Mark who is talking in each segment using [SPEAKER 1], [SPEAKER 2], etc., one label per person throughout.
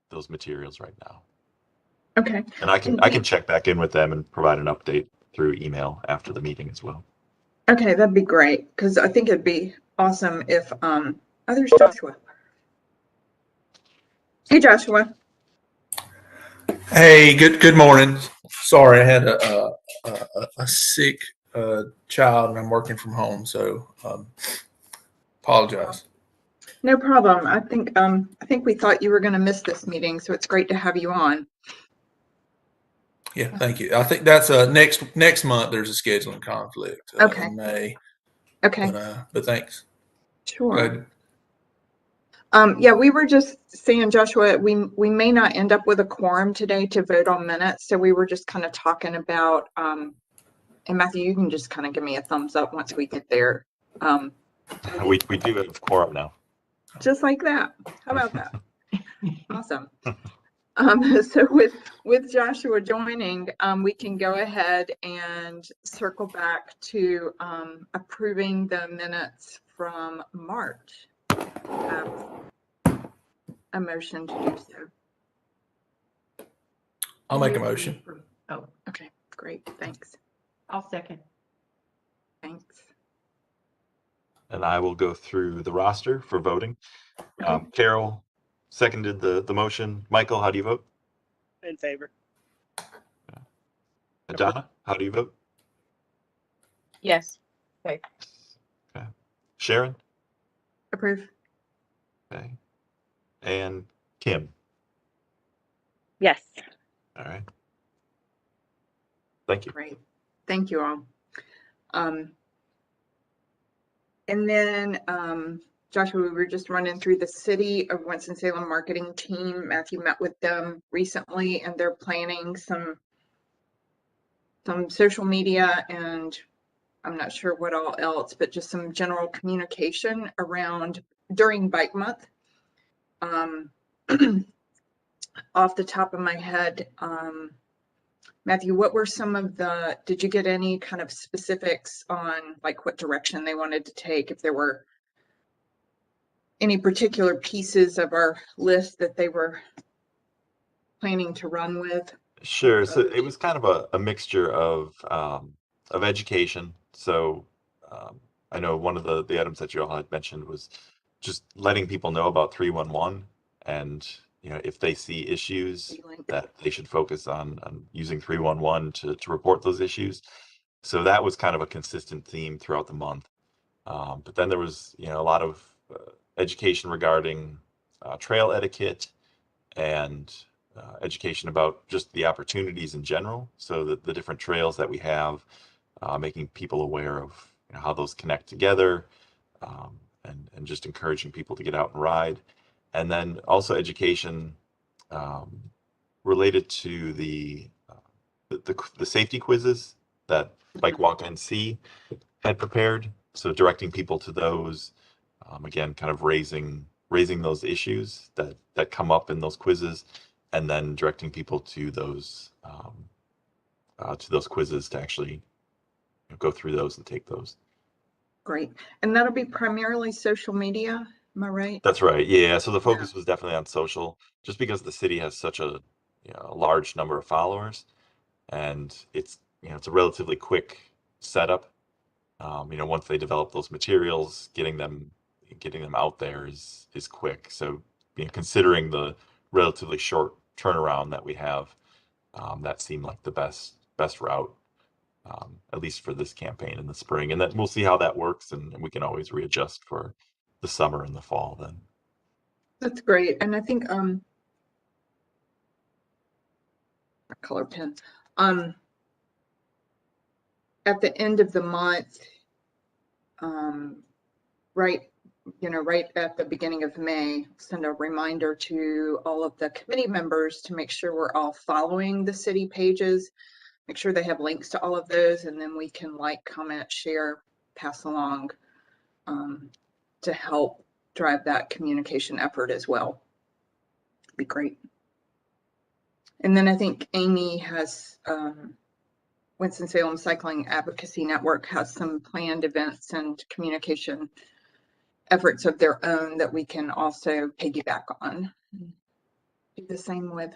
[SPEAKER 1] those materials right now.
[SPEAKER 2] Okay.
[SPEAKER 1] And I can check back in with them and provide an update through email after the meeting as well.
[SPEAKER 2] Okay, that'd be great, because I think it'd be awesome if there's Joshua. Hey, Joshua.
[SPEAKER 3] Hey, good morning. Sorry, I had a sick child, and I'm working from home, so apologize.
[SPEAKER 2] No problem. I think we thought you were going to miss this meeting, so it's great to have you on.
[SPEAKER 3] Yeah, thank you. I think that's next month. There's a scheduling conflict
[SPEAKER 2] Okay.
[SPEAKER 3] in May.
[SPEAKER 2] Okay.
[SPEAKER 3] But thanks.
[SPEAKER 2] Sure. Yeah, we were just saying, Joshua, we may not end up with a quorum today to vote on minutes, so we were just kind of talking about. And Matthew, you can just kind of give me a thumbs up once we get there.
[SPEAKER 1] We do have quorum now.
[SPEAKER 2] Just like that. How about that? Awesome. So with Joshua joining, we can go ahead and circle back to approving the minutes from March. A motion to do so.
[SPEAKER 3] I'll make a motion.
[SPEAKER 2] Oh, okay, great. Thanks.
[SPEAKER 4] I'll second.
[SPEAKER 2] Thanks.
[SPEAKER 1] And I will go through the roster for voting.
[SPEAKER 2] Okay.
[SPEAKER 1] Carol seconded the motion. Michael, how do you vote?
[SPEAKER 5] In favor.
[SPEAKER 1] Donna, how do you vote?
[SPEAKER 4] Yes. Okay.
[SPEAKER 1] Okay. Sharon?
[SPEAKER 2] Approve.
[SPEAKER 1] Okay. And Kim?
[SPEAKER 4] Yes.
[SPEAKER 1] All right. Thank you.
[SPEAKER 2] Great. Thank you all. And then, Joshua, we were just running through the city of Winston-Salem marketing team. Matthew met with them recently, and they're planning some social media, and I'm not sure what all else, but just some general communication around during Bike Month. Off the top of my head, Matthew, what were did you get any kind of specifics on like what direction they wanted to take? If there were any particular pieces of our list that they were planning to run with?
[SPEAKER 1] Sure. So it was kind of a mixture of education. So I know one of the items that you all had mentioned was just letting people know about 311, and if they see issues that they should focus on using 311 to report those issues. So that was kind of a consistent theme throughout the month. But then there was a lot of education regarding trail etiquette and education about just the opportunities in general. So the different trails that we have, making people aware of how those connect together, and just encouraging people to get out and ride. And then also education related to the safety quizzes that Bike Walk NC had prepared. So directing people to those, again, kind of raising those issues that come up in those quizzes, and then directing people to those quizzes to actually go through those and take those.
[SPEAKER 2] Great. And that'll be primarily social media, am I right?
[SPEAKER 1] That's right. Yeah. So the focus was definitely on social, just because the city has such a large number of followers, and it's a relatively quick setup. Once they develop those materials, getting them out there is quick. So considering the relatively short turnaround that we have, that seemed like the best route, at least for this campaign in the spring. And then we'll see how that works, and we can always readjust for the summer and the fall then.
[SPEAKER 2] That's great. And I think a color pen. At the end of the month, right at the beginning of May, send a reminder to all of the committee members to make sure we're all following the city pages, make sure they have links to all of those, and then we can like, comment, share, pass along to help drive that communication effort as well. Be great. And then I think Amy has Winston-Salem Cycling Advocacy Network has some planned events and communication efforts of their own that we can also piggyback on. do the same with.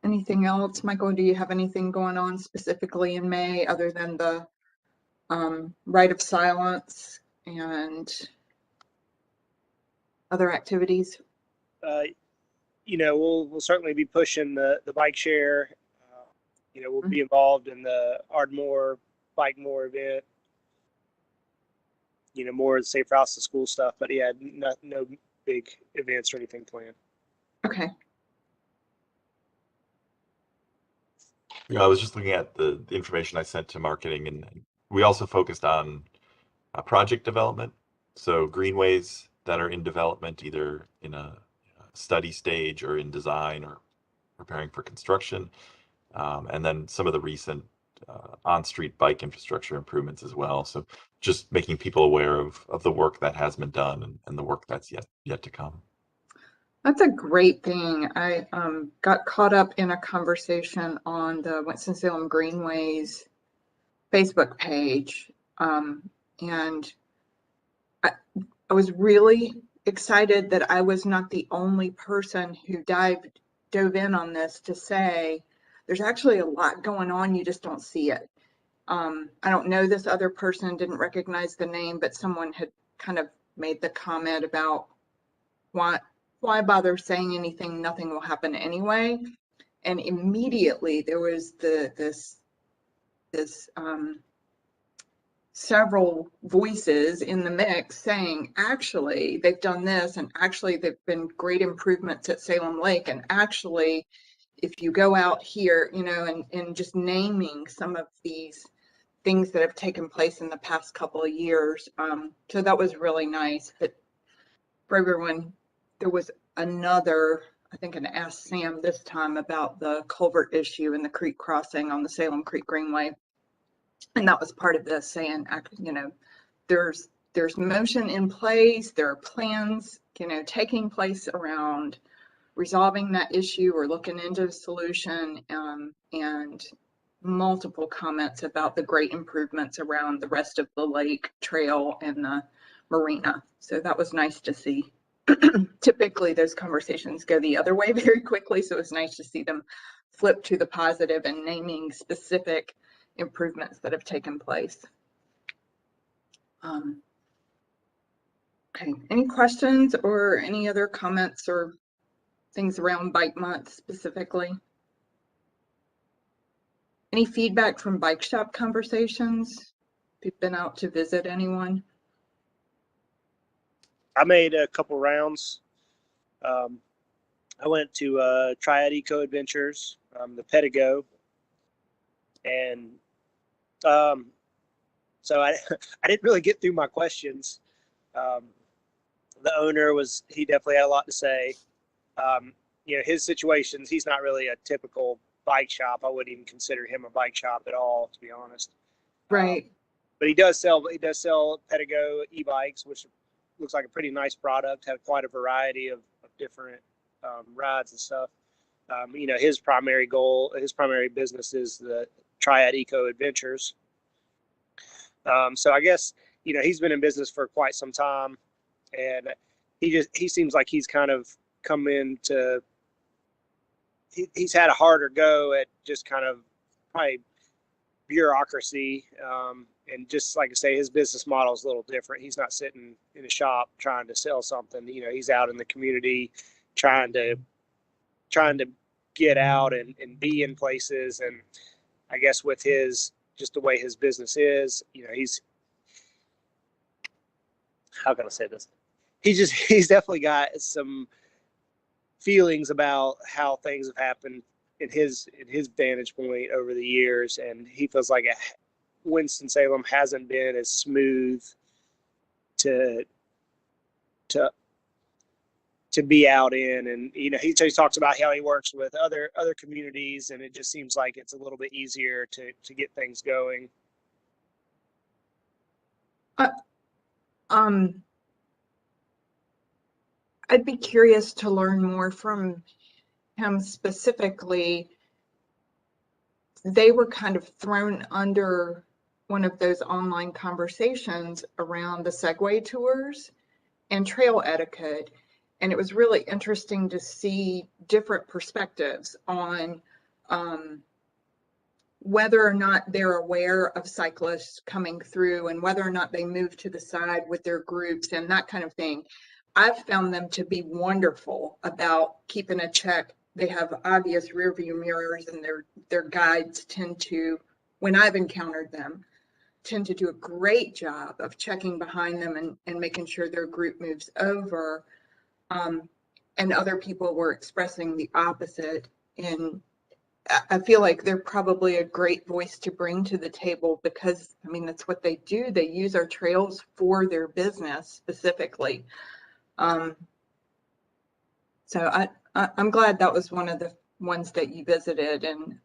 [SPEAKER 2] Anything else, Michael? Do you have anything going on specifically in May other than the right of silence and other activities?
[SPEAKER 5] We'll certainly be pushing the bike share. We'll be involved in the Ardmore Bike More event. More of the Safe Routes to School stuff, but yeah, no big events or anything planned.
[SPEAKER 2] Okay.
[SPEAKER 1] I was just looking at the information I sent to marketing, and we also focused on project development. So greenways that are in development, either in a study stage or in design or preparing for construction. And then some of the recent on-street bike infrastructure improvements as well. So just making people aware of the work that has been done and the work that's yet to come.
[SPEAKER 2] That's a great thing. I got caught up in a conversation on the Winston-Salem Greenways Facebook page. And I was really excited that I was not the only person who dove in on this to say, there's actually a lot going on, you just don't see it. I don't know this other person, didn't recognize the name, but someone had kind of made the comment about why bother saying anything, nothing will happen anyway. And immediately there was this several voices in the mix saying, actually, they've done this, and actually they've been great improvements at Salem Lake, and actually, if you go out here, and just naming some of these things that have taken place in the past couple of years. So that was really nice. But for everyone, there was another, I think, an Ask Sam this time about the culvert issue and the creek crossing on the Salem Creek Greenway. And that was part of this, saying, there's motion in place, there are plans, taking place around resolving that issue or looking into a solution, and multiple comments about the great improvements around the rest of the lake trail and the marina. So that was nice to see. Typically those conversations go the other way very quickly, so it's nice to see them flip to the positive and naming specific improvements that have taken place. Okay, any questions or any other comments or things around Bike Month specifically? Any feedback from bike shop conversations? If you've been out to visit anyone?
[SPEAKER 5] I made a couple rounds. I went to Triad Eco Adventures, the Pedigo, and so I didn't really get through my questions. The owner he definitely had a lot to say. His situations, he's not really a typical bike shop. I wouldn't even consider him a bike shop at all, to be honest.
[SPEAKER 2] Right.
[SPEAKER 5] But he does sell Pedigo e-bikes, which looks like a pretty nice product. Have quite a variety of different rides and stuff. His primary business is the Triad Eco Adventures. So I guess he's been in business for quite some time, and he seems like he's kind of come into. He's had a harder go at just kind of probably bureaucracy, and just like I say, his business model is a little different. He's not sitting in a shop trying to sell something. He's out in the community trying to get out and be in places. And I guess with just the way his business is, how can I say this? He's definitely got some feelings about how things have happened in his vantage point over the years, and he feels like Winston-Salem hasn't been as smooth to be out in, and he talks about how he works with other communities, and it just seems like it's a little bit easier to get things going.
[SPEAKER 2] I'd be curious to learn more from him specifically. They were kind of thrown under one of those online conversations around the Segway tours and trail etiquette. And it was really interesting to see different perspectives on whether or not they're aware of cyclists coming through and whether or not they move to the side with their groups and that kind of thing. I've found them to be wonderful about keeping a check. They have obvious rear view mirrors, and their guides tend to, when I've encountered them, tend to do a great job of checking behind them and making sure their group moves over. And other people were expressing the opposite. And I feel like they're probably a great voice to bring to the table because, I mean, that's what they do. They use our trails for their business specifically. So I'm glad that was one of the ones that you visited, and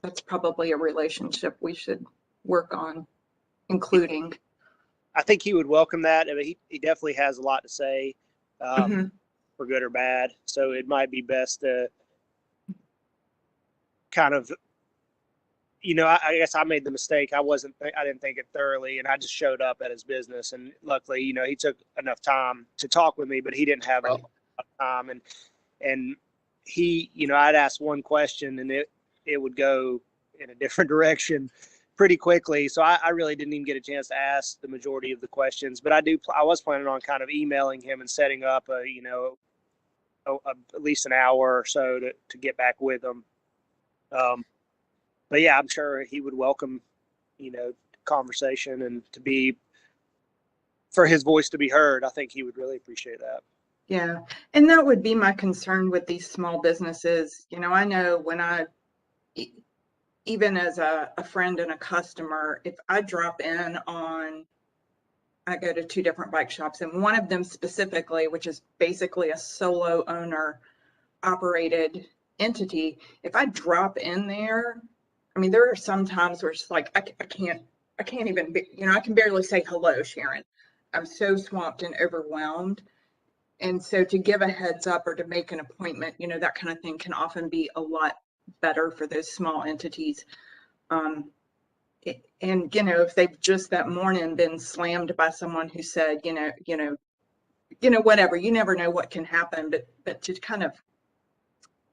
[SPEAKER 2] that's probably a relationship we should work on including.
[SPEAKER 5] I think he would welcome that. I mean, he definitely has a lot to say, for good or bad. So it might be best to kind of, I guess I made the mistake. I didn't think it thoroughly, and I just showed up at his business. And luckily, he took enough time to talk with me, but he didn't have a lot of time. And he, I'd ask one question and it would go in a different direction pretty quickly. So I really didn't even get a chance to ask the majority of the questions, but I was planning on kind of emailing him and setting up at least an hour or so to get back with him. But yeah, I'm sure he would welcome, conversation and for his voice to be heard. I think he would really appreciate that.
[SPEAKER 2] Yeah. And that would be my concern with these small businesses. I know when even as a friend and a customer, if I drop in I go to 2 different bike shops, and one of them specifically, which is basically a solo owner operated entity, if I drop in there, I mean, there are some times where it's like, I can't even be, I can barely say hello, Sharon. I'm so swamped and overwhelmed. And so to give a heads up or to make an appointment, that kind of thing can often be a lot better for those small entities. And if they've just that morning been slammed by someone who said, whatever, you never know what can happen, but to kind of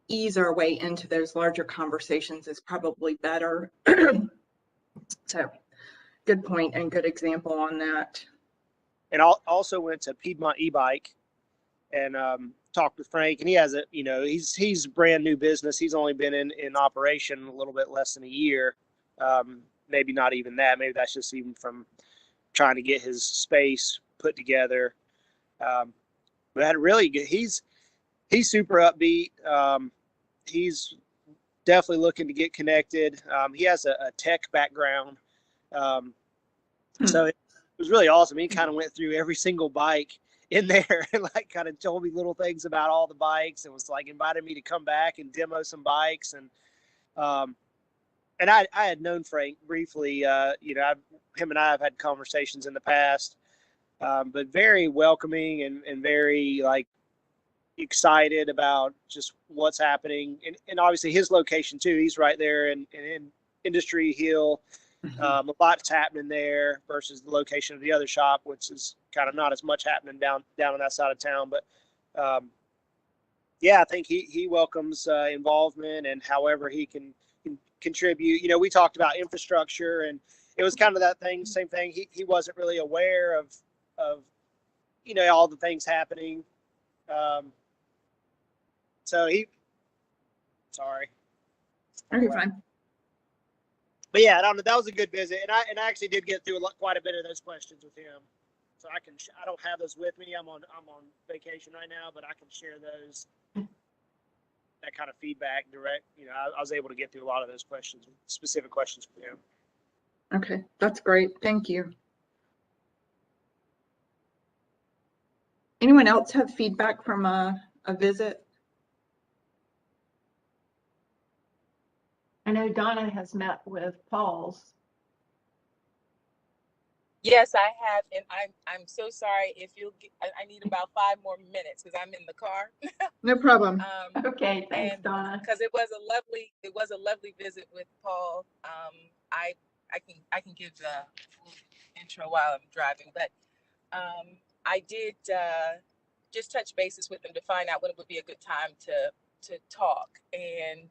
[SPEAKER 2] ease our way into those larger conversations is probably better. So good point and good example on that.
[SPEAKER 5] And I also went to Piedmont e-bike and talked with Frank, and he has he's a brand new business. He's only been in operation a little bit less than a year. Maybe not even that. Maybe that's just even from trying to get his space put together. But really good. He's super upbeat. He's definitely looking to get connected. He has a tech background. So it was really awesome. He kind of went through every single bike in there and like kind of told me little things about all the bikes and was like invited me to come back and demo some bikes. And I had known Frank briefly, him and I have had conversations in the past, but very welcoming and very like excited about just what's happening. And obviously his location too, he's right there in Industry Hill. A lot's happening there versus the location of the other shop, which is kind of not as much happening down on that side of town. But I think he welcomes involvement and however he can contribute. We talked about infrastructure, and it was kind of that same thing. He wasn't really aware of all the things happening. Sorry.
[SPEAKER 2] Okay, fine.
[SPEAKER 5] But yeah, that was a good visit, and I actually did get through quite a bit of those questions with him. So I don't have those with me. I'm on vacation right now, but I can share those. That kind of feedback direct. I was able to get through a lot of those questions, specific questions with him.
[SPEAKER 2] Okay, that's great. Thank you. Anyone else have feedback from a visit?
[SPEAKER 4] I know Donna has met with Paul's.
[SPEAKER 6] Yes, I have, and I'm so sorry if I need about 5 more minutes because I'm in the car.
[SPEAKER 2] No problem.
[SPEAKER 4] Okay, thanks, Donna.
[SPEAKER 6] Because it was a lovely visit with Paul. I can give the intro while I'm driving, but I did just touch bases with them to find out when it would be a good time to talk. And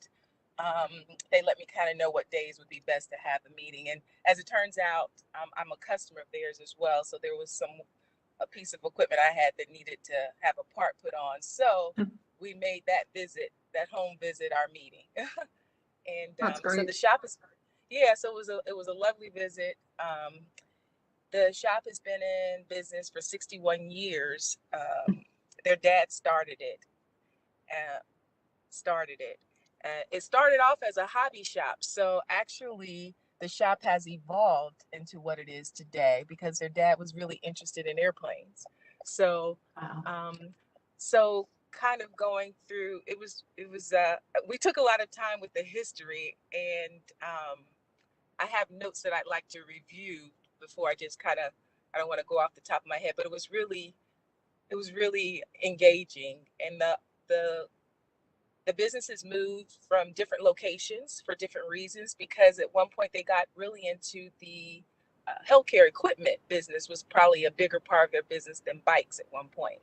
[SPEAKER 6] they let me kind of know what days would be best to have the meeting. And as it turns out, I'm a customer of theirs as well. So there was a piece of equipment I had that needed to have a part put on. So we made that home visit, our meeting. And
[SPEAKER 2] That's
[SPEAKER 6] so
[SPEAKER 2] great.
[SPEAKER 6] the shop is, yeah, so it was a lovely visit. The shop has been in business for 61 years. Their dad started it. It started off as a hobby shop. So actually, the shop has evolved into what it is today because their dad was really interested in airplanes. So,
[SPEAKER 4] Wow.
[SPEAKER 6] so kind of going through, we took a lot of time with the history, and I have notes that I'd like to review before I just I don't want to go off the top of my head, but it was really engaging. And the businesses moved from different locations for different reasons, because at one point they got really into the healthcare equipment business was probably a bigger part of their business than bikes at one point.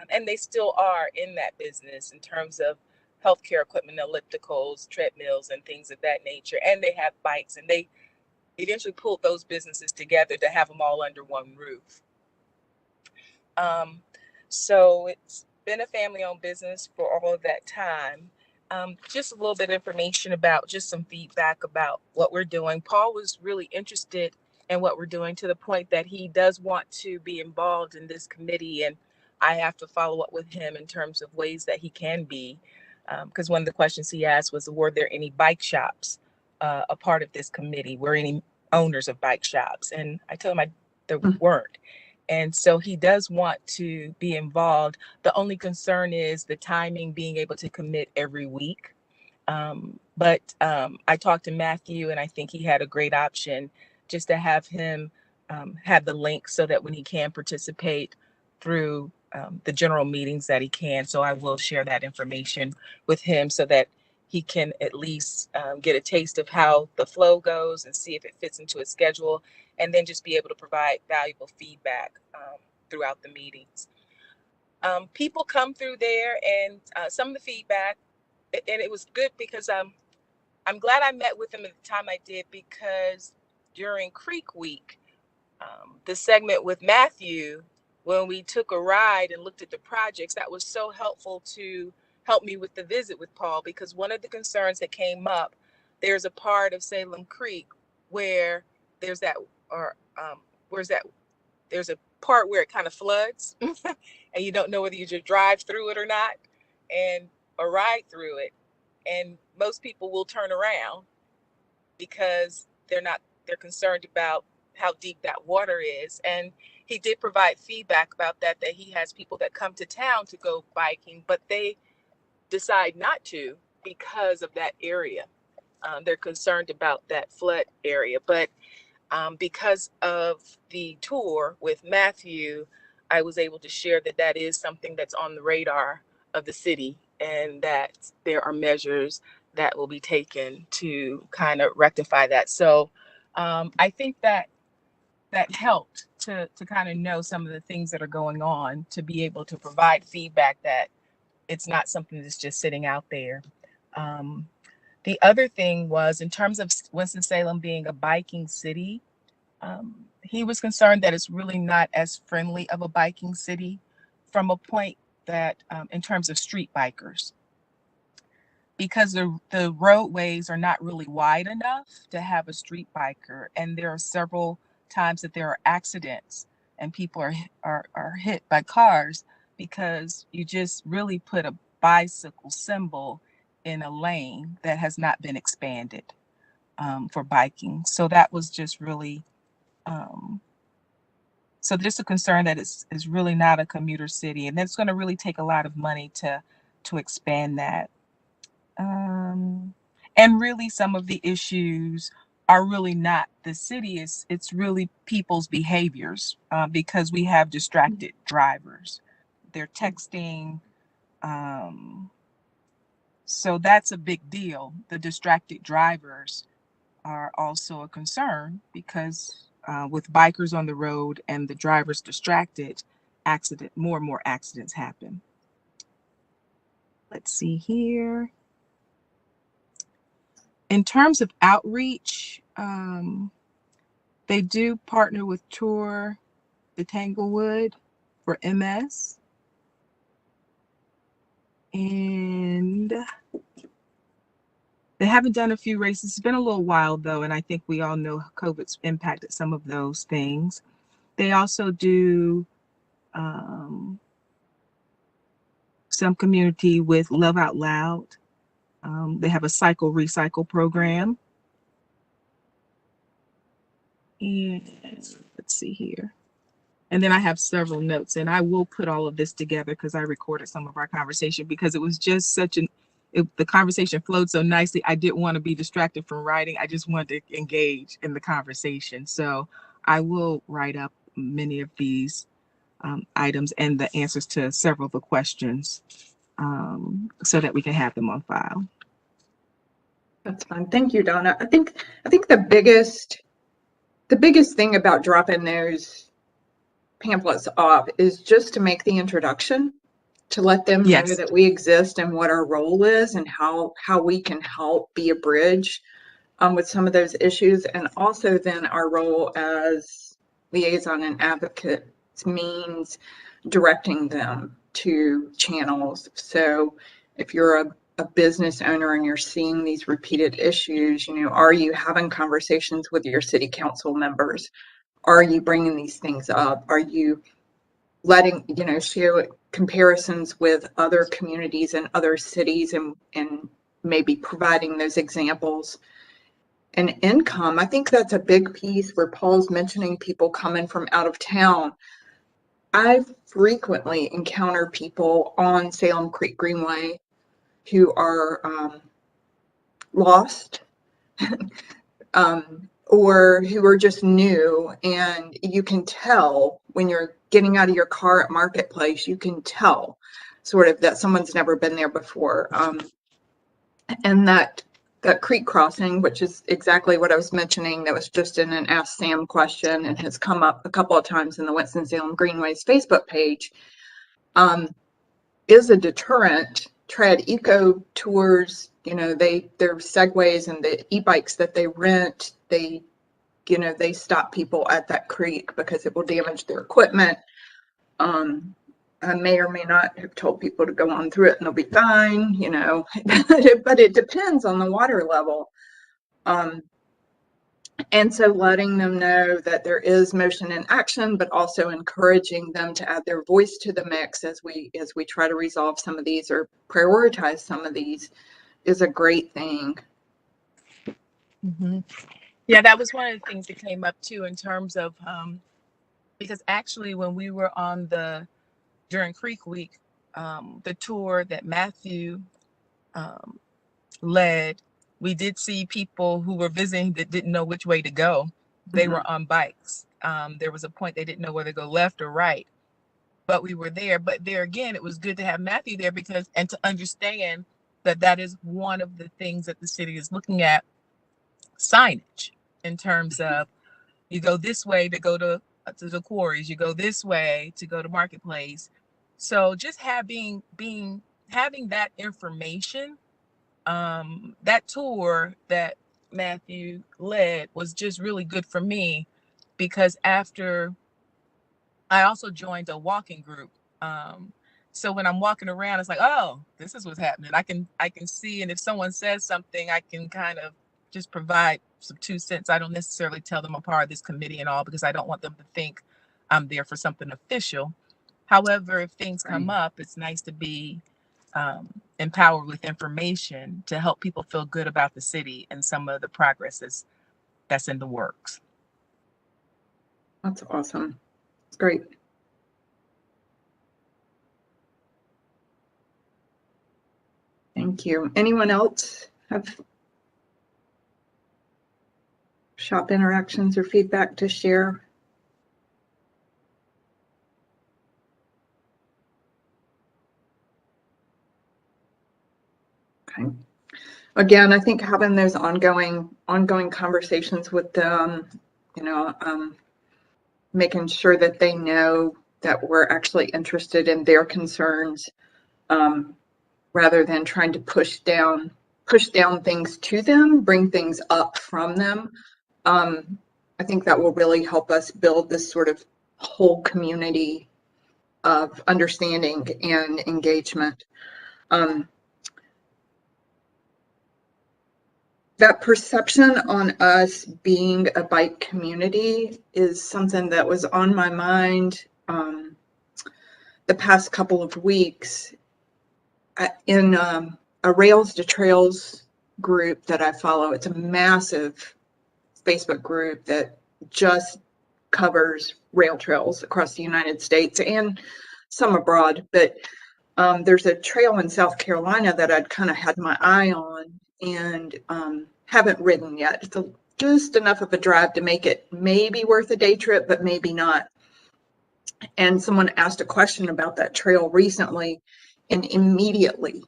[SPEAKER 6] And they still are in that business in terms of healthcare equipment, ellipticals, treadmills, and things of that nature. And they have bikes, and they eventually pulled those businesses together to have them all under one roof. So it's been a family-owned business for all of that time. Just a little bit of information about just some feedback about what we're doing. Paul was really interested in what we're doing to the point that he does want to be involved in this committee, and I have to follow up with him in terms of ways that he can be, because one of the questions he asked was, were there any bike shops a part of this committee? Were any owners of bike shops? And I told him there weren't. And so he does want to be involved. The only concern is the timing, being able to commit every week. But I talked to Matthew, and I think he had a great option just to have him have the link so that when he can participate through the general meetings that he can. So I will share that information with him so that he can at least get a taste of how the flow goes and see if it fits into his schedule, and then just be able to provide valuable feedback throughout the meetings. People come through there, and some of the feedback, and it was good because I'm glad I met with them at the time I did, because during Creek Week, the segment with Matthew, when we took a ride and looked at the projects, that was so helpful to help me with the visit with Paul, because one of the concerns that came up, there's a part of Salem Creek where there's that, or there's a part where it kind of floods and you don't know whether you just drive through it or not, or ride through it. And most people will turn around because they're concerned about how deep that water is. And he did provide feedback about that he has people that come to town to go biking, but they decide not to because of that area. They're concerned about that flood area. But because of the tour with Matthew, I was able to share that is something that's on the radar of the city, and that there are measures that will be taken to kind of rectify that. So I think that helped to kind of know some of the things that are going on, to be able to provide feedback that it's not something that's just sitting out there. The other thing was, in terms of Winston-Salem being a biking city, he was concerned that it's really not as friendly of a biking city, from a point that in terms of street bikers, because the roadways are not really wide enough to have a street biker. And there are several times that there are accidents and people are hit by cars because you just really put a bicycle symbol in a lane that has not been expanded for biking. So that was just really, so there's a concern that it's really not a commuter city, and it's going to really take a lot of money to expand that. And really, some of the issues are really not the city, it's really people's behaviors, because we have distracted drivers. They're texting. So that's a big deal. The distracted drivers are also a concern, because with bikers on the road and the drivers distracted, more and more accidents happen. Let's see here. In terms of outreach, they do partner with Tour the Tanglewood for MS. And they haven't done a few races. It's been a little while though, and I think we all know COVID's impacted some of those things. They also do some community with Love Out Loud. They have a cycle recycle program. And let's see here. And then I have several notes, and I will put all of this together because I recorded some of our conversation because it was just the conversation flowed so nicely. I didn't want to be distracted from writing. I just wanted to engage in the conversation. So I will write up many of these items and the answers to several of the questions so that we can have them on file.
[SPEAKER 2] That's fine. Thank you, Donna. I think the biggest thing about dropping those pamphlets off is just to make the introduction, to let them know that we exist and what our role is and how we can help be a bridge with some of those issues. And also then our role as liaison and advocates means directing them to channels. So if you're a business owner and you're seeing these repeated issues, are you having conversations with your city council members? Are you bringing these things up? Are you letting, share comparisons with other communities and other cities and maybe providing those examples? And income, I think that's a big piece where Paul's mentioning people coming from out of town. I frequently encounter people on Salem Creek Greenway who are lost or who are just new, and you can tell when you're getting out of your car at Marketplace, you can tell sort of that someone's never been there before. And that creek crossing, which is exactly what I was mentioning, that was just in an Ask Sam question and has come up a couple of times in the Winston-Salem Greenway's Facebook page, is a deterrent. Tread Eco Tours, their segways and the e-bikes that they rent, they stop people at that creek because it will damage their equipment. I may or may not have told people to go on through it and they'll be fine, but it depends on the water level. And so letting them know that there is motion and action, but also encouraging them to add their voice to the mix as we try to resolve some of these or prioritize some of these is a great thing.
[SPEAKER 6] Mm-hmm. Yeah, that was one of the things that came up too in terms of, because actually when we were during Creek Week, the tour that Matthew led, we did see people who were visiting that didn't know which way to go. They were on bikes. There was a point they didn't know whether to go left or right, but we were there. But there again, it was good to have Matthew there and to understand that is one of the things that the city is looking at, signage, in terms of you go this way to go to the quarries, you go this way to go to Marketplace. So just having that information, that tour that Matthew led was just really good for me, because after I also joined a walking group. So when I'm walking around, it's like, oh, this is what's happening. I can see, and if someone says something, I can kind of just provide some 2 cents. I don't necessarily tell them I'm part of this committee and all, because I don't want them to think I'm there for something official. However, if things come up, it's nice to be empowered with information to help people feel good about the city and some of the progress that's in the works.
[SPEAKER 2] That's awesome. It's great. Thank you. Anyone else have shop interactions or feedback to share? Okay. Again, I think having those ongoing conversations with them, making sure that they know that we're actually interested in their concerns, rather than trying to push down things to them, bring things up from them. I think that will really help us build this sort of whole community of understanding and engagement. That perception on us being a bike community is something that was on my mind the past couple of weeks. In a Rails to Trails group that I follow, it's a massive Facebook group that just covers rail trails across the United States and some abroad. But there's a trail in South Carolina that I'd kind of had my eye on and haven't ridden yet. It's just enough of a drive to make it maybe worth a day trip, but maybe not. And someone asked a question about that trail recently, and immediately,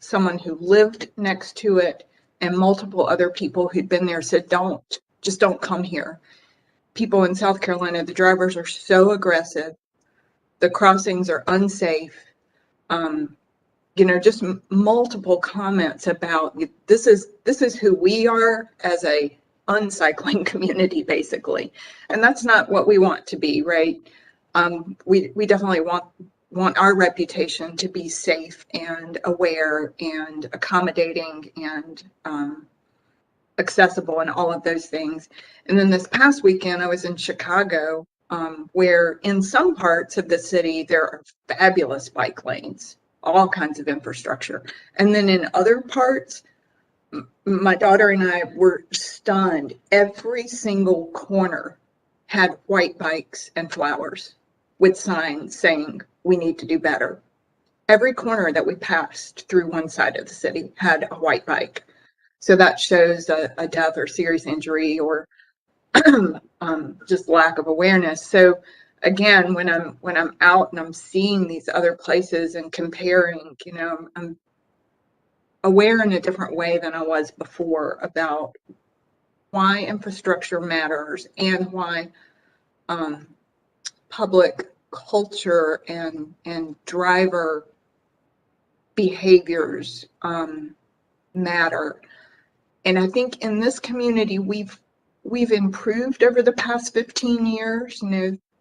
[SPEAKER 2] someone who lived next to it and multiple other people who'd been there said, just don't come here. People in South Carolina, the drivers are so aggressive. The crossings are unsafe. Just multiple comments about this is who we are as a uncycling community, basically. And that's not what we want to be, right? We definitely want our reputation to be safe and aware and accommodating and accessible and all of those things. And then this past weekend, I was in Chicago, where in some parts of the city, there are fabulous bike lanes, all kinds of infrastructure. And then in other parts, my daughter and I were stunned. Every single corner had white bikes and flowers with signs saying, we need to do better. Every corner that we passed through one side of the city had a white bike. So that shows a death or serious injury or just lack of awareness. So again, when I'm out and I'm seeing these other places and comparing, I'm aware in a different way than I was before about why infrastructure matters and why public culture and driver behaviors matter. And I think in this community, we've improved over the past 15 years.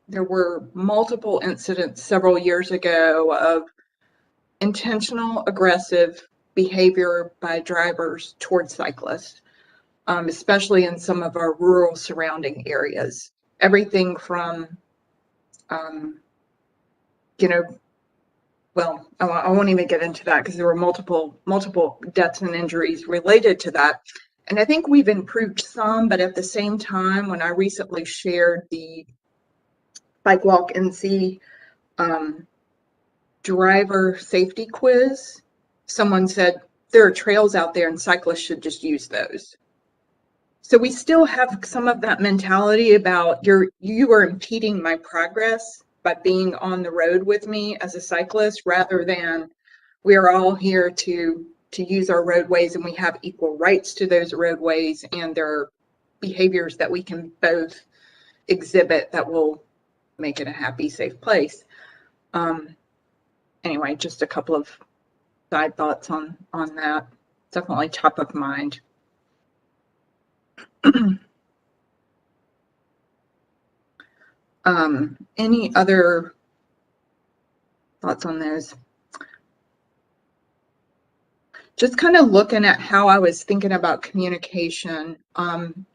[SPEAKER 2] There were multiple incidents several years ago of intentional aggressive behavior by drivers towards cyclists, especially in some of our rural surrounding areas. Everything from, well, I won't even get into that because there were multiple deaths and injuries related to that. And I think we've improved some, but at the same time, when I recently shared the Bike Walk NC driver safety quiz, someone said there are trails out there and cyclists should just use those. So we still have some of that mentality about you are impeding my progress by being on the road with me as a cyclist, rather than we are all here to use our roadways and we have equal rights to those roadways, and there are behaviors that we can both exhibit that will make it a happy, safe place. Anyway, just a couple of side thoughts on that. Definitely top of mind. Any other thoughts on those? Just kind of looking at how I was thinking about communication. I'm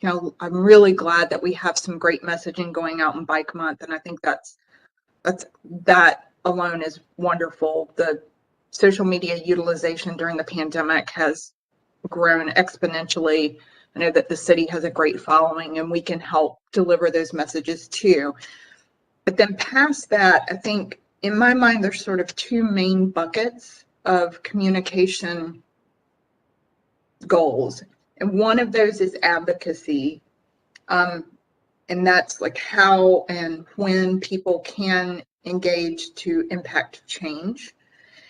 [SPEAKER 2] really glad that we have some great messaging going out in Bike Month, and I think that alone is wonderful. The social media utilization during the pandemic has grown exponentially. I know that the city has a great following, and we can help deliver those messages too. But then past that, I think in my mind, there's sort of two main buckets of communication goals. And one of those is advocacy. And that's like how and when people can engage to impact change.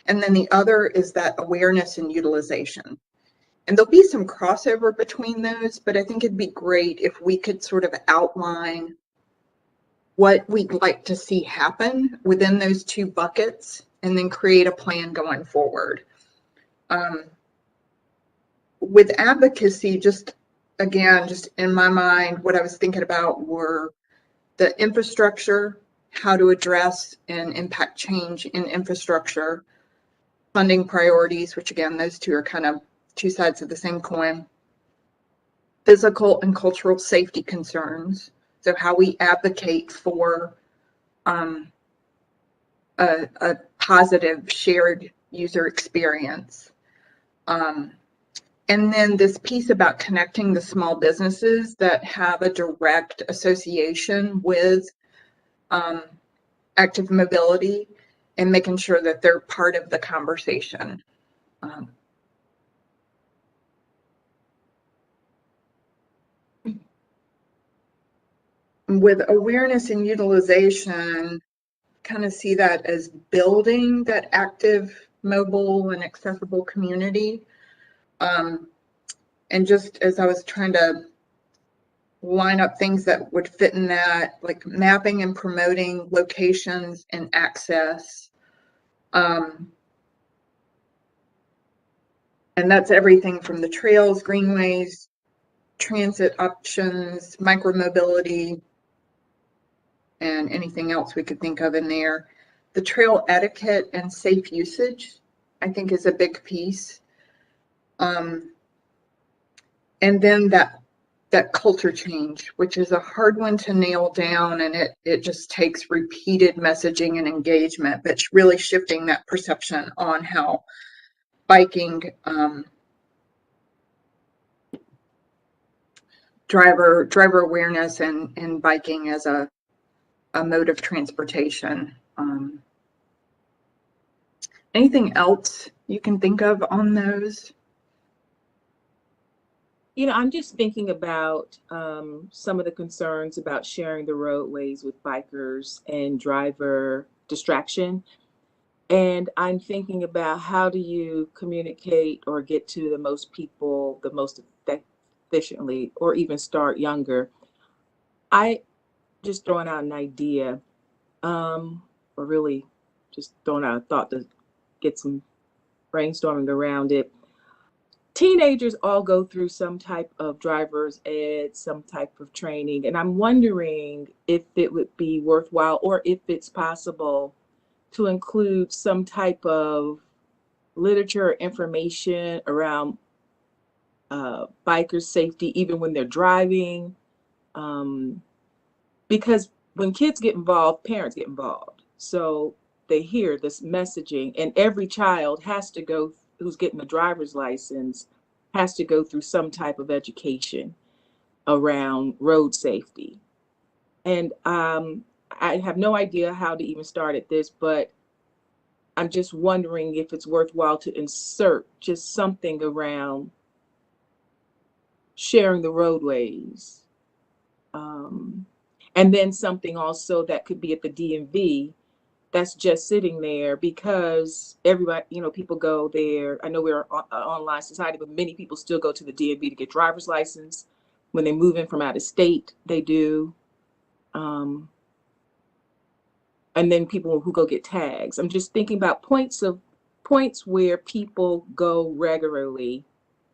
[SPEAKER 2] And then the other is that awareness and utilization. And there'll be some crossover between those, but I think it'd be great if we could sort of outline what we'd like to see happen within those two buckets, and then create a plan going forward. With advocacy, just again, just in my mind, what I was thinking about were the infrastructure, how to address and impact change in infrastructure, funding priorities, which again, those two are kind of two sides of the same coin, physical and cultural safety concerns, so how we advocate for a positive shared user experience. And then this piece about connecting the small businesses that have a direct association with active mobility and making sure that they're part of the conversation. With awareness and utilization, kind of see that as building that active, mobile, and accessible community. And just as I was trying to line up things that would fit in that, like mapping and promoting locations and access. And that's everything from the trails, greenways, transit options, micromobility, and anything else we could think of in there. The trail etiquette and safe usage, I think, is a big piece. And then that culture change, which is a hard one to nail down, and it just takes repeated messaging and engagement, but it's really shifting that perception on how biking, driver awareness and biking as a mode of transportation. Anything else you can think of on those?
[SPEAKER 6] You know, I'm just thinking about some of the concerns about sharing the roadways with bikers and driver distraction. And I'm thinking about how do you communicate or get to the most people the most efficiently, or even start younger. I just throwing out an idea, or really just throwing out a thought to get some brainstorming around it. Teenagers all go through some type of driver's ed, some type of training, and I'm wondering if it would be worthwhile or if it's possible to include some type of literature or information around biker safety, even when they're driving. Because when kids get involved, parents get involved. So they hear this messaging, and every child has to go, who's getting a driver's license, has to go through some type of education around road safety. And I have no idea how to even start at this, but I'm just wondering if it's worthwhile to insert just something around sharing the roadways. And then something also that could be at the DMV that's just sitting there, because everybody, you know, people go there. I know we're an online society, but many people still go to the DMV to get driver's license. When they move in from out of state, they do. And then people who go get tags. I'm just thinking about points where people go regularly,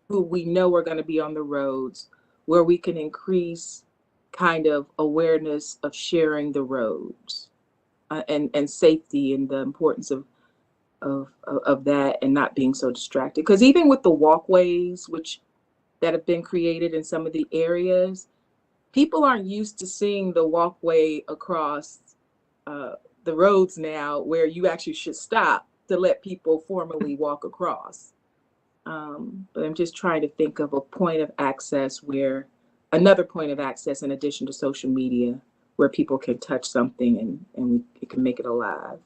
[SPEAKER 6] who we know are going to be on the roads, where we can increase kind of awareness of sharing the roads. And safety and the importance of that, and not being so distracted. Because even with the walkways that have been created in some of the areas, people aren't used to seeing the walkway across the roads now, where you actually should stop to let people formally walk across. But I'm just trying to think of a point of access, another point of access in addition to social media, where people can touch something and it can make it alive.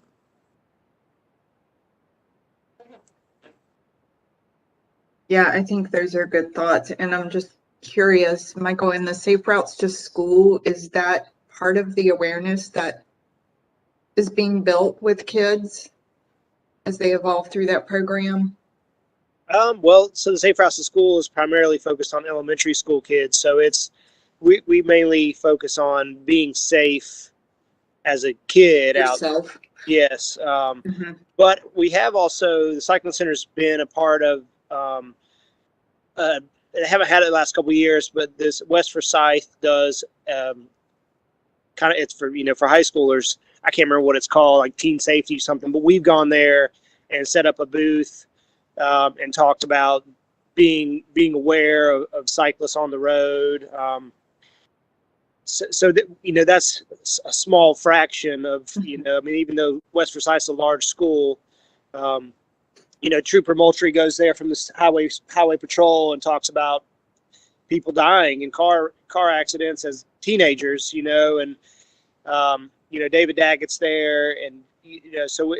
[SPEAKER 2] Yeah, I think those are good thoughts. And I'm just curious, Michael, in the Safe Routes to School, is that part of the awareness that is being built with kids as they evolve through that program?
[SPEAKER 5] Well, so the Safe Routes to School is primarily focused on elementary school kids. So we mainly focus on being safe as a kid out.
[SPEAKER 2] Yourself.
[SPEAKER 5] Yes.
[SPEAKER 2] Mhm.
[SPEAKER 5] But we have also, the cycling center's been a part of, I haven't had it the last couple of years, but this West Forsyth does kind of, it's for, for high schoolers. I can't remember what it's called, like teen safety or something, but we've gone there and set up a booth and talked about being aware of cyclists on the road. So that, that's a small fraction of, I mean, even though West Forsyth is a large school, Trooper Moultrie goes there from the highway patrol and talks about people dying in car accidents as teenagers, and David Daggett's there, and so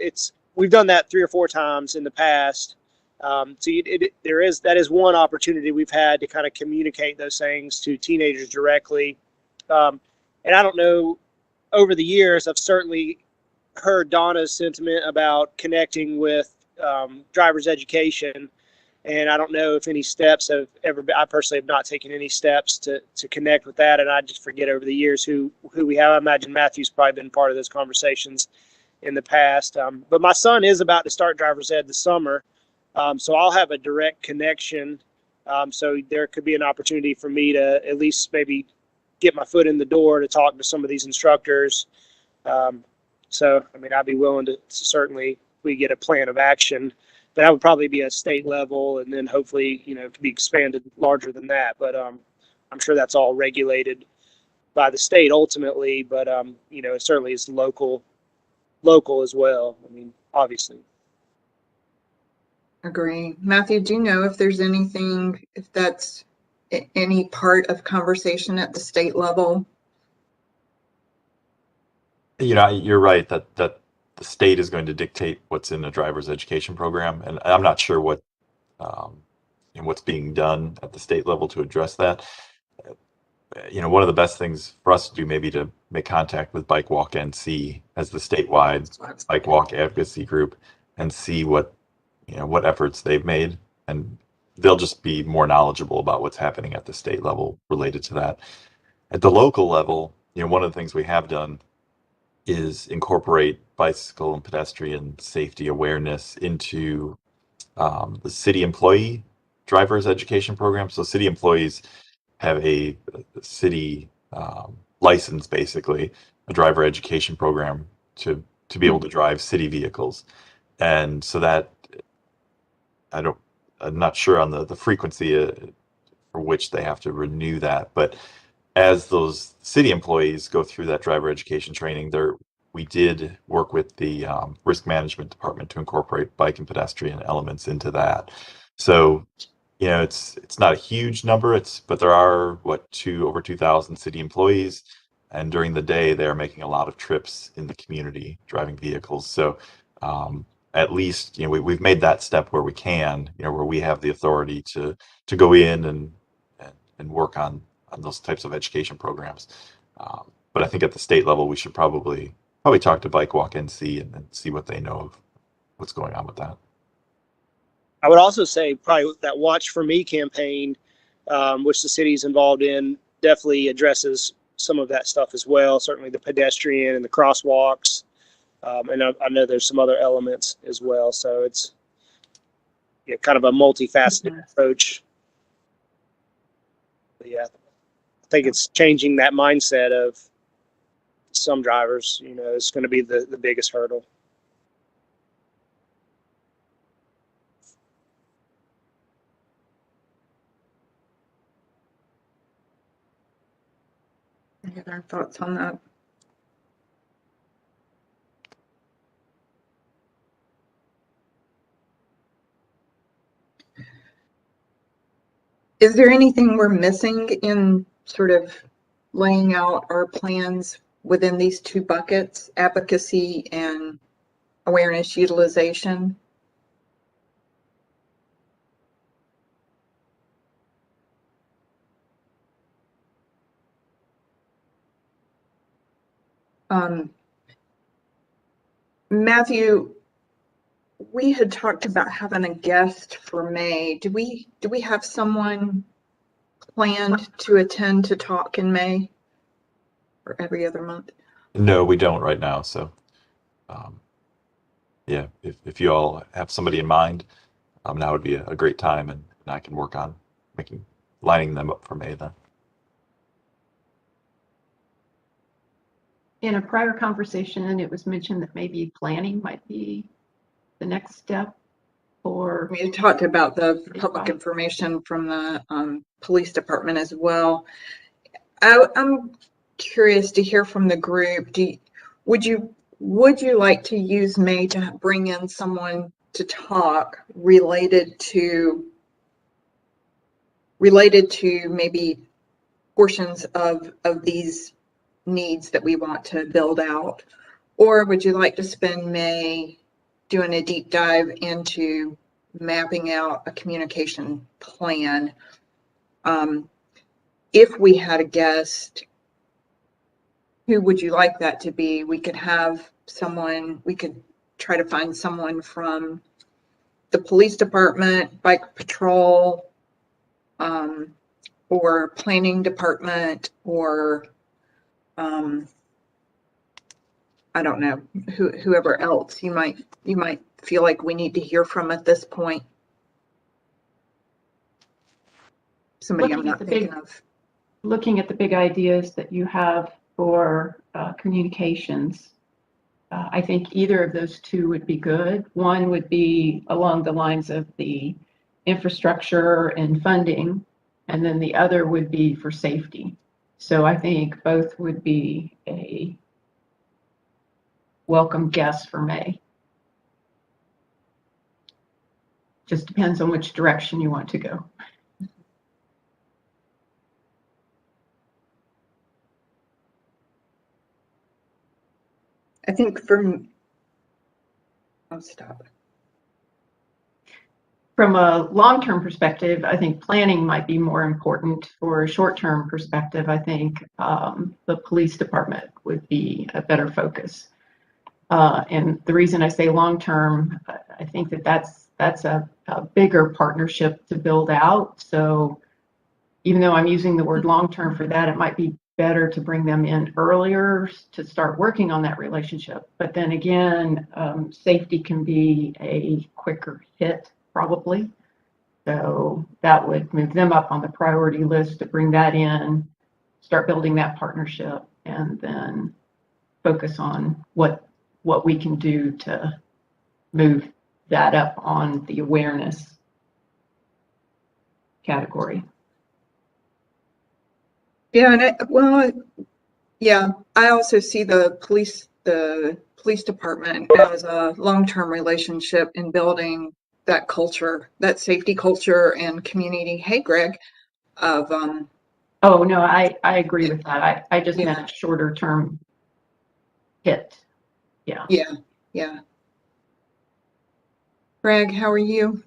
[SPEAKER 5] we've done that 3 or 4 times in the past. So that is one opportunity we've had to kind of communicate those things to teenagers directly. And I don't know, over the years, I've certainly heard Donna's sentiment about connecting with driver's education. And I don't know if any steps have ever been, I personally have not taken any steps to connect with that. And I just forget over the years who we have. I imagine Matthew's probably been part of those conversations in the past. But my son is about to start driver's ed this summer. So I'll have a direct connection. So there could be an opportunity for me to at least maybe get my foot in the door to talk to some of these instructors. So, I mean, I'd be willing to certainly, if we get a plan of action, but that would probably be a state level, and then hopefully, it could be expanded larger than that. But I'm sure that's all regulated by the state ultimately, but it certainly is local as well. I mean, obviously.
[SPEAKER 2] Agree. Matthew, do you know if there's anything, if that's any part of conversation at the state level?
[SPEAKER 1] You're right that the state is going to dictate what's in a driver's education program, and I'm not sure what's being done at the state level to address that. One of the best things for us to do maybe to make contact with Bike Walk NC as the statewide Bike Walk advocacy group and see what efforts they've made, and they'll just be more knowledgeable about what's happening at the state level related to that. At the local level, one of the things we have done is incorporate bicycle and pedestrian safety awareness into the city employee driver's education program. So city employees have a city license, basically a driver education program to be able to drive city vehicles. And so that I'm not sure on the frequency for which they have to renew that, but as those city employees go through that driver education training, we did work with the risk management department to incorporate bike and pedestrian elements into that. So, it's not a huge number. But there are over 2,000 city employees, and during the day they are making a lot of trips in the community driving vehicles. So, at least we've made that step where we can, where we have the authority to go in and work on those types of education programs. But I think at the state level, we should probably talk to Bike Walk NC and see what they know of what's going on with that.
[SPEAKER 5] I would also say probably that Watch for Me campaign, which the city's involved in, definitely addresses some of that stuff as well. Certainly the pedestrian and the crosswalks. And I know there's some other elements as well. So it's kind of a multifaceted approach. But yeah, I think it's changing that mindset of some drivers, is going to be the biggest hurdle.
[SPEAKER 2] Any other thoughts on that? Is there anything we're missing in sort of laying out our plans within these 2 buckets, advocacy and awareness utilization? Matthew, we had talked about having a guest for May. Do we have someone planned to attend to talk in May or every other month?
[SPEAKER 1] No, we don't right now. So, yeah, if you all have somebody in mind, now would be a great time, and I can work on lining them up for May then.
[SPEAKER 4] In a prior conversation, it was mentioned that maybe planning might be the next step for.
[SPEAKER 2] We had talked about the public
[SPEAKER 4] Right.
[SPEAKER 2] information from the police department as well. I'm curious to hear from the group. Would you like to use May to bring in someone to talk related to maybe portions of these needs that we want to build out? Or would you like to spend May doing a deep dive into mapping out a communication plan? If we had a guest, who would you like that to be? We could try to find someone from the police department, bike patrol, or planning department, or I don't know, whoever else you might feel like we need to hear from at this point. Somebody I'm
[SPEAKER 4] Looking at
[SPEAKER 2] not
[SPEAKER 4] the
[SPEAKER 2] thinking
[SPEAKER 4] big-
[SPEAKER 2] of.
[SPEAKER 4] Looking at the big ideas that you have for communications, I think either of those two would be good. One would be along the lines of the infrastructure and funding, and then the other would be for safety. So I think both would be a welcome guest for May. Just depends on which direction you want to go.
[SPEAKER 2] I think I'll stop.
[SPEAKER 4] From a long-term perspective, I think planning might be more important. For a short-term perspective, I think the police department would be a better focus. And the reason I say long-term, I think that's a bigger partnership to build out. So even though I'm using the word long-term for that, it might be better to bring them in earlier to start working on that relationship. But then again, safety can be a quicker hit, probably. So that would move them up on the priority list to bring that in, start building that partnership, and then focus on what we can do to move that up on the awareness category.
[SPEAKER 2] Yeah, I also see the police department as a long-term relationship in building that culture, that safety culture and community. Hey, Greg, of
[SPEAKER 4] Oh, no, I agree with that. I just
[SPEAKER 2] Yeah.
[SPEAKER 4] meant a shorter term hit. Yeah.
[SPEAKER 2] yeah. Greg, how are you?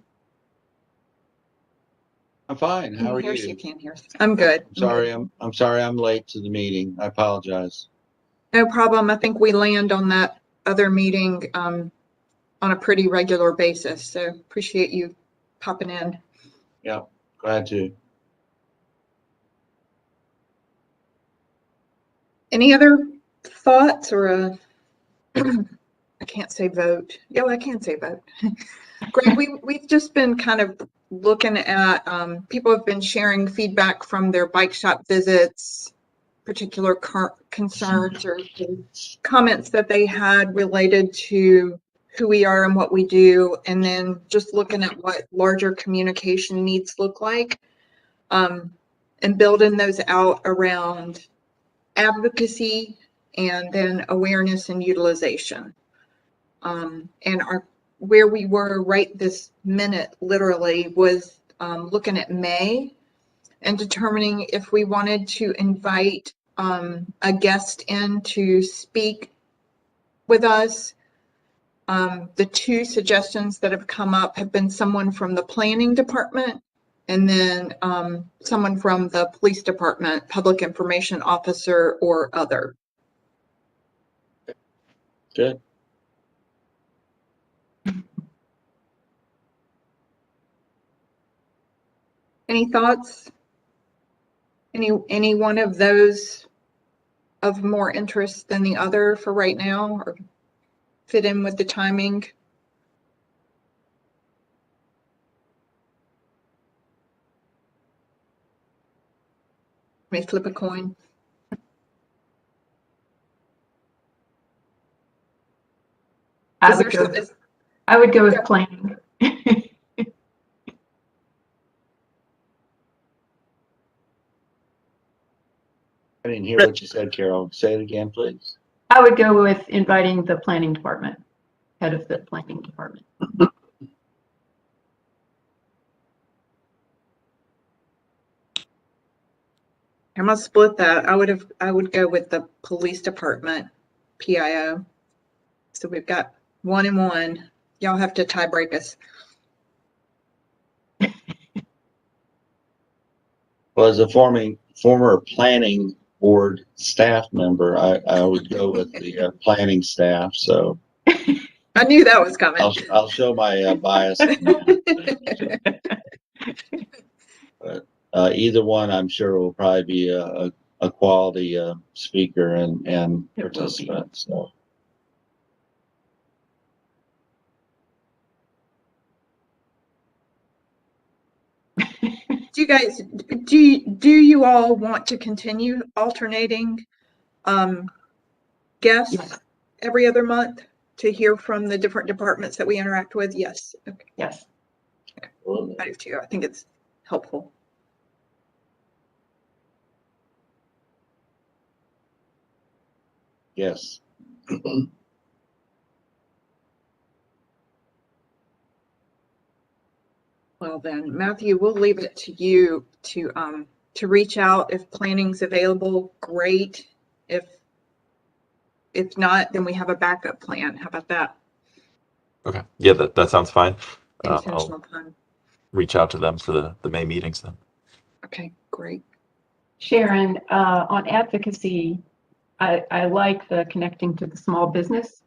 [SPEAKER 7] I'm fine.
[SPEAKER 2] Can
[SPEAKER 7] How are
[SPEAKER 2] hear us?
[SPEAKER 7] you?
[SPEAKER 2] You can't hear us. I'm good.
[SPEAKER 7] I'm sorry I'm late to the meeting. I apologize.
[SPEAKER 2] No problem. I think we land on that other meeting on a pretty regular basis. So appreciate you popping in.
[SPEAKER 7] Yeah, glad to.
[SPEAKER 2] Any other thoughts or I can't say vote. Yeah, I can say vote. Greg, we've just been kind of looking at, people have been sharing feedback from their bike shop visits, particular concerns or comments that they had related to who we are and what we do, and then just looking at what larger communication needs look like, and building those out around advocacy and then awareness and utilization. And where we were right this minute, literally, was looking at May and determining if we wanted to invite a guest in to speak with us. The two suggestions that have come up have been someone from the planning department and then someone from the police department, public information officer or other.
[SPEAKER 7] Good.
[SPEAKER 2] Any thoughts? Any one of those of more interest than the other for right now, or fit in with the timing? Let me flip a coin.
[SPEAKER 4] I
[SPEAKER 2] Is
[SPEAKER 4] would
[SPEAKER 2] there
[SPEAKER 4] go,
[SPEAKER 2] something?
[SPEAKER 4] I would go with
[SPEAKER 2] Yeah.
[SPEAKER 4] planning.
[SPEAKER 7] I didn't hear what you said, Carol. Say it again, please.
[SPEAKER 4] I would go with inviting the planning department, head of the planning department.
[SPEAKER 2] I'm gonna split that. I would go with the police department, PIO. So we've got 1 and 1. Y'all have to tie break us.
[SPEAKER 7] Well, as a former planning board staff member, I would go with the planning staff. So
[SPEAKER 2] I knew that was coming.
[SPEAKER 7] I'll show my bias. But either one, I'm sure, will probably be a quality speaker and
[SPEAKER 4] It will be.
[SPEAKER 7] participant. So
[SPEAKER 2] Do you guys, do you all want to continue alternating guests
[SPEAKER 4] Yes.
[SPEAKER 2] every other month to hear from the different departments that we interact with? Yes. Okay.
[SPEAKER 4] Yes.
[SPEAKER 2] I do too. I think it's helpful.
[SPEAKER 7] yes.
[SPEAKER 2] Well then, Matthew, we'll leave it to you to reach out if planning's available. Great. If not, then we have a backup plan. How about that?
[SPEAKER 1] Okay. Yeah, that sounds fine.
[SPEAKER 2] Intentional
[SPEAKER 1] I'll
[SPEAKER 2] plan.
[SPEAKER 1] reach out to them for the May meetings then.
[SPEAKER 2] Okay, great.
[SPEAKER 4] Sharon, on advocacy, I like the connecting to the small business,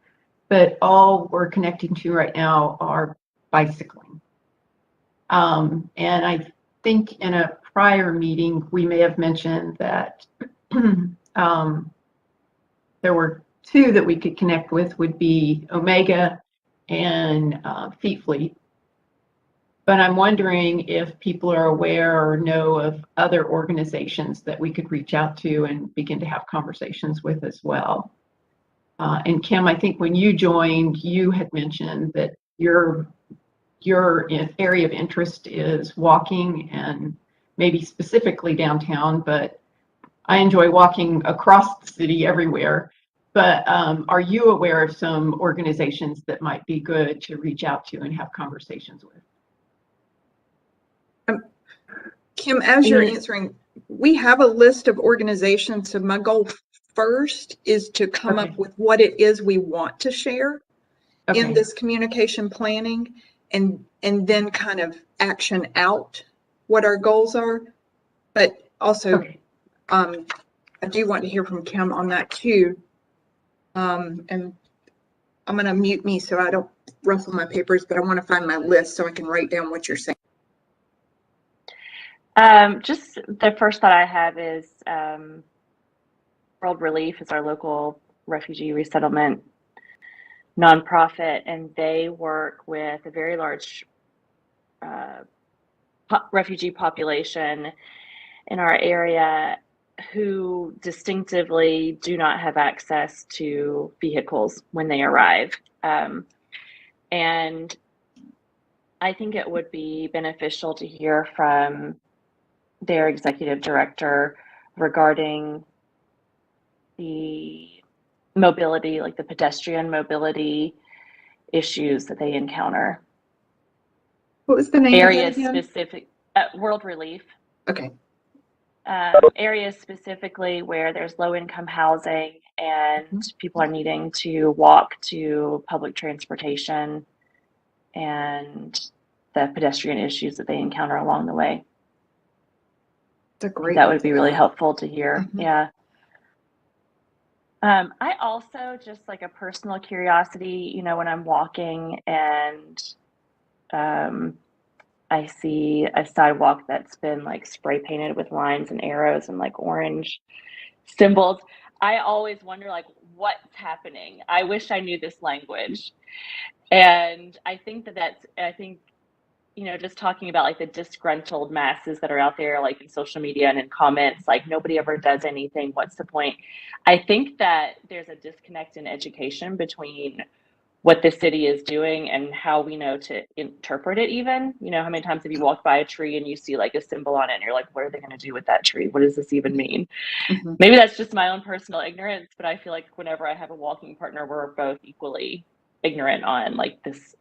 [SPEAKER 4] but all we're connecting to right now are bicycling. And I think in a prior meeting, we may have mentioned that there were 2 that we could connect with, would be Omega and Feet Fleet. But I'm wondering if people are aware or know of other organizations that we could reach out to and begin to have conversations with as well. And Kim, I think when you joined, you had mentioned that your area of interest is walking, and maybe specifically downtown, but I enjoy walking across the city everywhere. But are you aware of some organizations that might be good to reach out to and have conversations with?
[SPEAKER 2] Kim, as you're answering, we have a list of organizations. So my goal first is to come up with what it is we want to share in this communication planning, and then kind of action out what our goals are. But also, I do want to hear from Kim on that too. And I'm going to mute me so I don't ruffle my papers, but I want to find my list so I can write down what you're saying.
[SPEAKER 8] Just the first thought I have is World Relief is our local refugee resettlement nonprofit, and they work with a very large refugee population in our area who distinctively do not have access to vehicles when they arrive. And I think it would be beneficial to hear from their executive director regarding the mobility, like the pedestrian mobility issues that they encounter.
[SPEAKER 2] What was the name
[SPEAKER 8] Areas
[SPEAKER 2] of that again?
[SPEAKER 8] specific, World Relief.
[SPEAKER 2] Okay.
[SPEAKER 8] Areas specifically where there's low income housing and people are needing to walk to public transportation, and the pedestrian issues that they encounter along the way. That would be really helpful to hear. Yeah. I also, just like a personal curiosity, you know, when I'm walking and I see a sidewalk that's been like spray painted with lines and arrows and like orange symbols, I always wonder, like, what's happening? I wish I knew this language. And I think I think, you know, just talking about like the disgruntled masses that are out there, like in social media and in comments, like nobody ever does anything. What's the point? I think that there's a disconnect in education between what the city is doing and how we know to interpret it. Even, you know, how many times have you walked by a tree and you see like a symbol on it and you're like, what are they going to do with that tree? What does this even mean?
[SPEAKER 2] Mhm.
[SPEAKER 8] Maybe that's just my own personal ignorance, but I feel like whenever I have a walking partner, we're both equally ignorant on like this,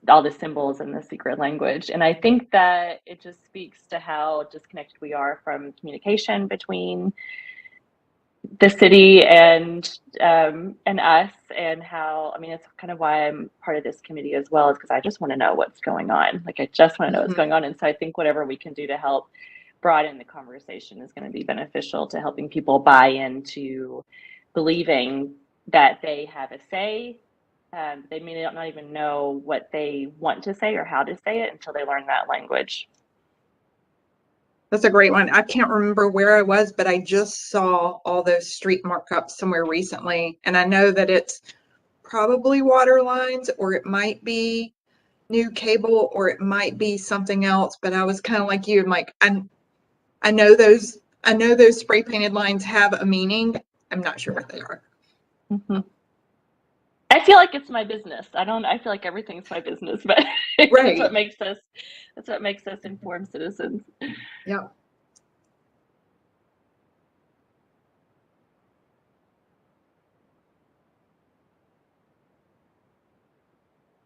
[SPEAKER 8] all the symbols and the secret language. And I think that it just speaks to how disconnected we are from communication between the city and us, and how, I mean, it's kind of why I'm part of this committee as well, is because I just want to know what's going on. Like, I just want to know what's going on. And so I think whatever we can do to help broaden the conversation is going to be beneficial to helping people buy into believing that they have a say. They may not even know what they want to say or how to say it until they learn that language.
[SPEAKER 2] That's a great one. I can't remember where I was, but I just saw all those street markups somewhere recently. And I know that it's probably water lines, or it might be new cable, or it might be something else. But I was kind of like you. I'm like, I know those spray painted lines have a meaning. I'm not sure what they are.
[SPEAKER 8] Mm-hmm. I feel like it's my business. I feel like everything's my business, but
[SPEAKER 2] Right.
[SPEAKER 8] that's what makes us informed citizens.
[SPEAKER 2] Yeah.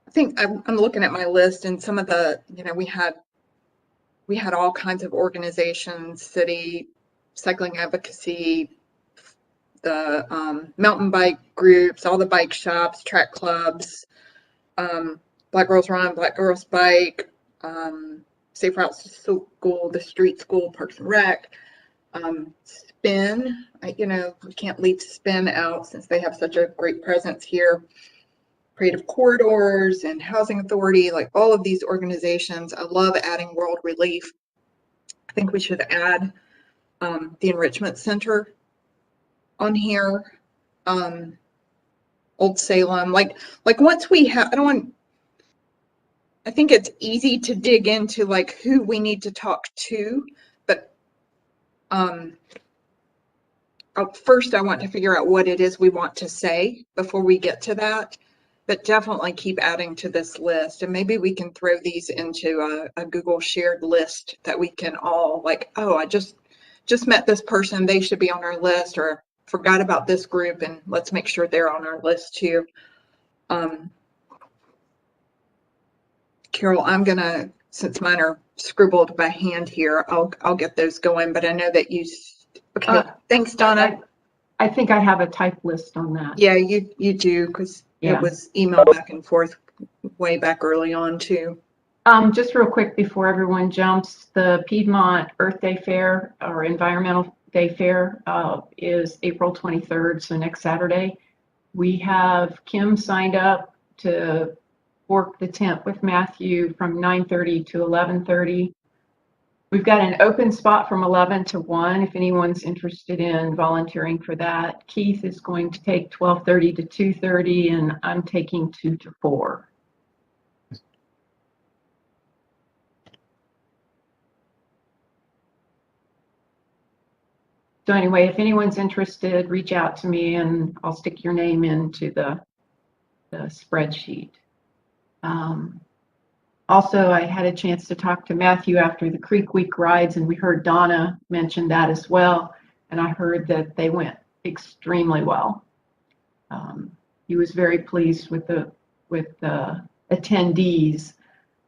[SPEAKER 2] I think I'm looking at my list, and some of the, you know, we had all kinds of organizations, city cycling advocacy, the mountain bike groups, all the bike shops, track clubs, Black Girls Run, Black Girls Bike, Safe Routes to School, the Street School, Parks and Rec, Spin. You know, we can't leave Spin out since they have such a great presence here. Creative Corridors and Housing Authority, like all of these organizations. I love adding World Relief. I think we should add the Enrichment Center on here. Old Salem, like once we have, I think it's easy to dig into like who we need to talk to, but first I want to figure out what it is we want to say before we get to that. But definitely keep adding to this list, and maybe we can throw these into a Google shared list that we can all, like, oh, I just met this person, they should be on our list, or forgot about this group, and let's make sure they're on our list too. Carol, I'm gonna, since mine are scribbled by hand here, I'll get those going, but I know that you, okay, thanks, Donna.
[SPEAKER 4] I think I have a type list on that.
[SPEAKER 2] Yeah, you do, because
[SPEAKER 4] Yeah.
[SPEAKER 2] it was emailed back and forth way back early on too.
[SPEAKER 4] Just real quick before everyone jumps, the Piedmont Earth Day Fair, or Environmental Day Fair, is April 23rd, so next Saturday. We have Kim signed up to work the tent with Matthew from 9:30 to 11:30. We've got an open spot from 11 to 1 if anyone's interested in volunteering for that. Keith is going to take 12:30 to 2:30, and I'm taking 2 to 4. So anyway, if anyone's interested, reach out to me and I'll stick your name into the spreadsheet. Also, I had a chance to talk to Matthew after the Creek Week rides, and we heard Donna mention that as well. And I heard that they went extremely well. He was very pleased with the attendees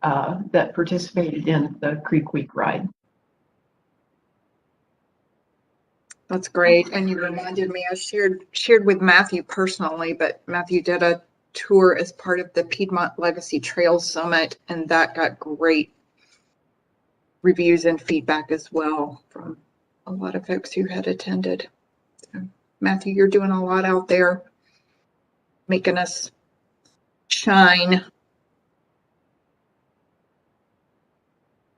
[SPEAKER 4] that participated in the Creek Week ride.
[SPEAKER 2] That's great. And you reminded me, I shared with Matthew personally, but Matthew did a tour as part of the Piedmont Legacy Trails Summit, and that got great reviews and feedback as well from a lot of folks who had attended. So, Matthew, you're doing a lot out there, making us shine.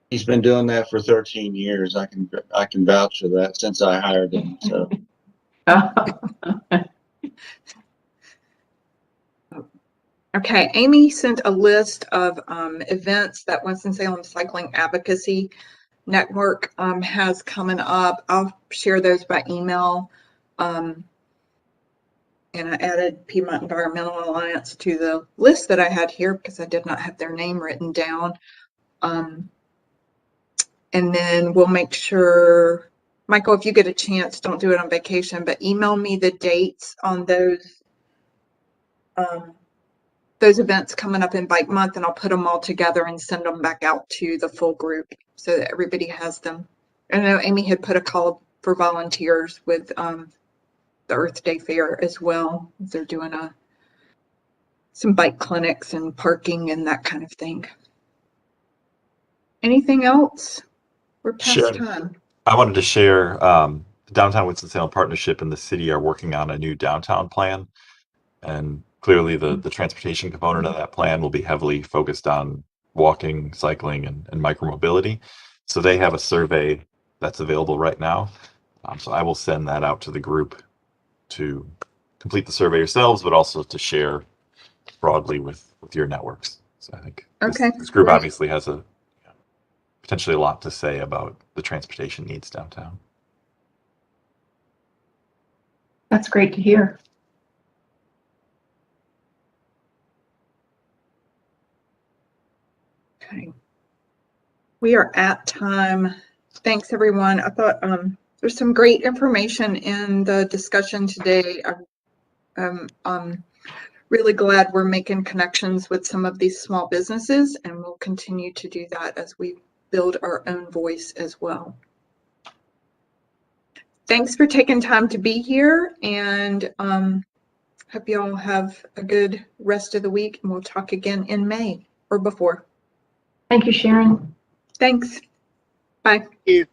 [SPEAKER 7] He's been doing that for 13 years. I can vouch for that since I hired him. So
[SPEAKER 2] Okay, Amy sent a list of events that Winston-Salem Cycling Advocacy Network has coming up. I'll share those by email. And I added Piedmont Environmental Alliance to the list that I had here because I did not have their name written down. And then we'll make sure, Michael, if you get a chance, don't do it on vacation, but email me the dates on those events coming up in Bike Month, and I'll put them all together and send them back out to the full group so that everybody has them. I know Amy had put a call for volunteers with the Earth Day Fair as well. They're doing some bike clinics and parking and that kind of thing. Anything else? We're past
[SPEAKER 1] Sure.
[SPEAKER 2] time.
[SPEAKER 1] I wanted to share the Downtown Winston-Salem Partnership and the city are working on a new downtown plan. And clearly the transportation component of that plan will be heavily focused on walking, cycling, and micromobility. So they have a survey that's available right now. So I will send that out to the group to complete the survey yourselves, but also to share broadly with your networks. So I think this group
[SPEAKER 2] great.
[SPEAKER 1] obviously has potentially a lot to say about the transportation needs downtown.
[SPEAKER 4] That's great to hear.
[SPEAKER 2] Okay. We are at time. Thanks, everyone. I thought there's some great information in the discussion today. I'm really glad we're making connections with some of these small businesses, and we'll continue to do that as we build our own voice as well. Thanks for taking time to be here, and hope you all have a good rest of the week, and we'll talk again in May or before.
[SPEAKER 4] Thank you, Sharon.
[SPEAKER 2] Thanks. Bye.
[SPEAKER 5] Thank you.